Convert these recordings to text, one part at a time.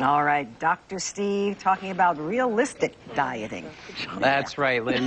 All right, Dr. Steve talking about realistic dieting. That's right, Lynn.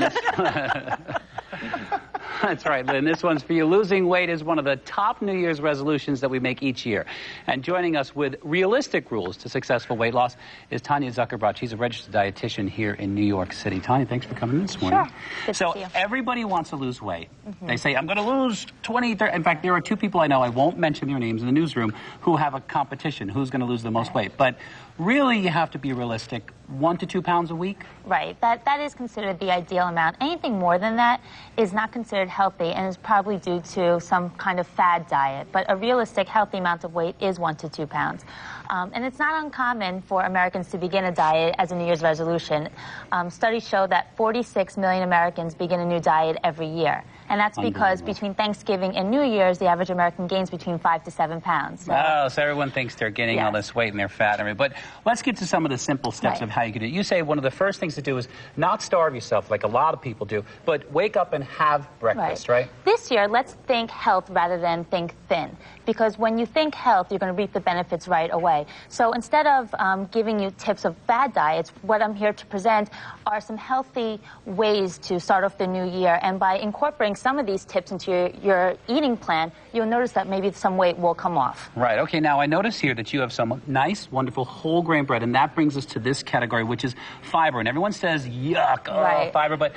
That's right, Lynn. This one's for you. Losing weight is one of the top New Year's resolutions that we make each year. And joining us with realistic rules to successful weight loss is Tanya Zuckerbrot. She's a registered dietitian here in New York City. Tanya, thanks for coming this morning. Sure. Good so to see you. Everybody wants to lose weight. They say, I'm going to lose 20, 30. In fact, there are two people I know, I won't mention their names in the newsroom, who have a competition. Who's going to lose the most weight? But really, you have to be realistic. 1 to 2 pounds a week? Right. That is considered the ideal amount. Anything more than that is not considered healthy and is probably due to some kind of fad diet. But a realistic, healthy amount of weight is 1 to 2 pounds. And it's not uncommon for Americans to begin a diet as a New Year's resolution. Studies show that 46 million Americans begin a new diet every year. And that's because between Thanksgiving and New Year's, the average American gains between 5 to 7 pounds. So, so everyone thinks they're gaining all this weight and they're fat. But let's get to some of the simple steps of how you can do it. You say one of the first things to do is not starve yourself like a lot of people do, but wake up and have breakfast, right? This year, let's think health rather than think thin. Because when you think health, you're going to reap the benefits right away. So instead of giving you tips of fad diets, what I'm here to present are some healthy ways to start off the new year. And by incorporating some of these tips into your eating plan, you'll notice that maybe some weight will come off. Right. Okay, now I notice here that you have some nice, wonderful whole grain bread, and that brings us to this category, which is fiber. And everyone says, yuck, fiber. But,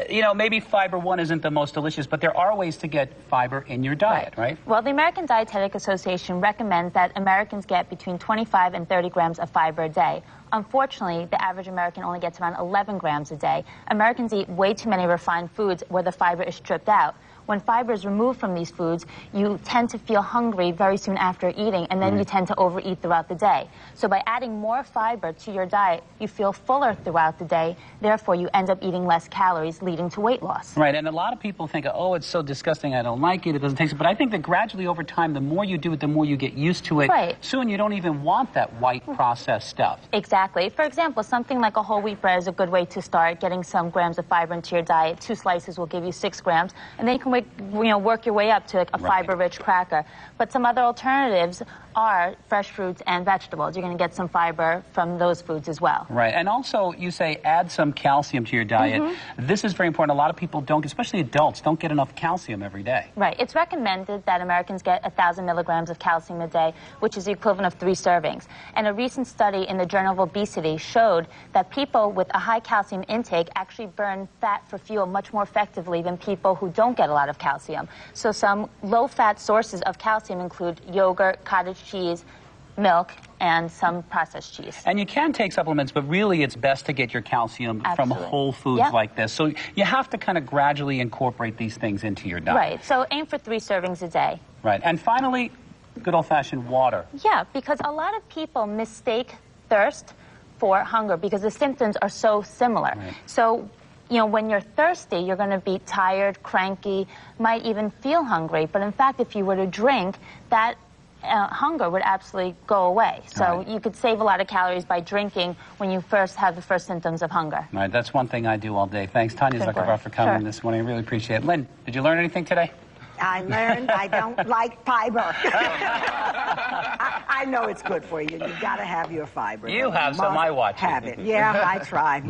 you know, maybe fiber 1 isn't the most delicious, but there are ways to get fiber in your diet, right? Well, the American Dietetic Association recommends that Americans get between 25 and 30 grams of fiber a day. Unfortunately, the average American only gets around 11 grams a day. Americans eat way too many refined foods where the fiber is stripped out. When fiber is removed from these foods, you tend to feel hungry very soon after eating, and then you tend to overeat throughout the day. So by adding more fiber to your diet, you feel fuller throughout the day. Therefore, you end up eating less calories, leading to weight loss. Right, and a lot of people think, oh, it's so disgusting, I don't like it, it doesn't taste it. But I think that gradually over time, the more you do it, the more you get used to it. Right. Soon you don't even want that white processed stuff. Exactly. For example, something like a whole wheat bread is a good way to start getting some grams of fiber into your diet. 2 slices will give you 6 grams, and then you can work your way up to a fiber-rich cracker. But some other alternatives are fresh fruits and vegetables. You're going to get some fiber from those foods as well. Right, and also you say add some calcium to your diet. This is very important. A lot of people don't, especially adults, don't get enough calcium every day. Right, it's recommended that Americans get 1,000 milligrams of calcium a day, which is the equivalent of 3 servings. And a recent study in the Journal of Obesity showed that people with a high calcium intake actually burn fat for fuel much more effectively than people who don't get a lot of calcium. So some low-fat sources of calcium include yogurt, cottage cheese, milk, and some processed cheese. And you can take supplements, but really it's best to get your calcium from whole foods like this. So you have to kind of gradually incorporate these things into your diet. Right, so aim for 3 servings a day. Right, and finally, good old-fashioned water. Yeah, because a lot of people mistake thirst for hunger because the symptoms are so similar. So, you know, when you're thirsty, you're going to be tired, cranky, might even feel hungry. But in fact, if you were to drink, that hunger would absolutely go away. So you could save a lot of calories by drinking when you first have the first symptoms of hunger. All right, that's one thing I do all day. Thanks, Tanya Zuckerbrot, for coming this morning. I really appreciate it. Lynn, did you learn anything today? I learned I don't like fiber. I know it's good for you. You've got to have your fiber. You have some, I watch have it. Yeah, I try.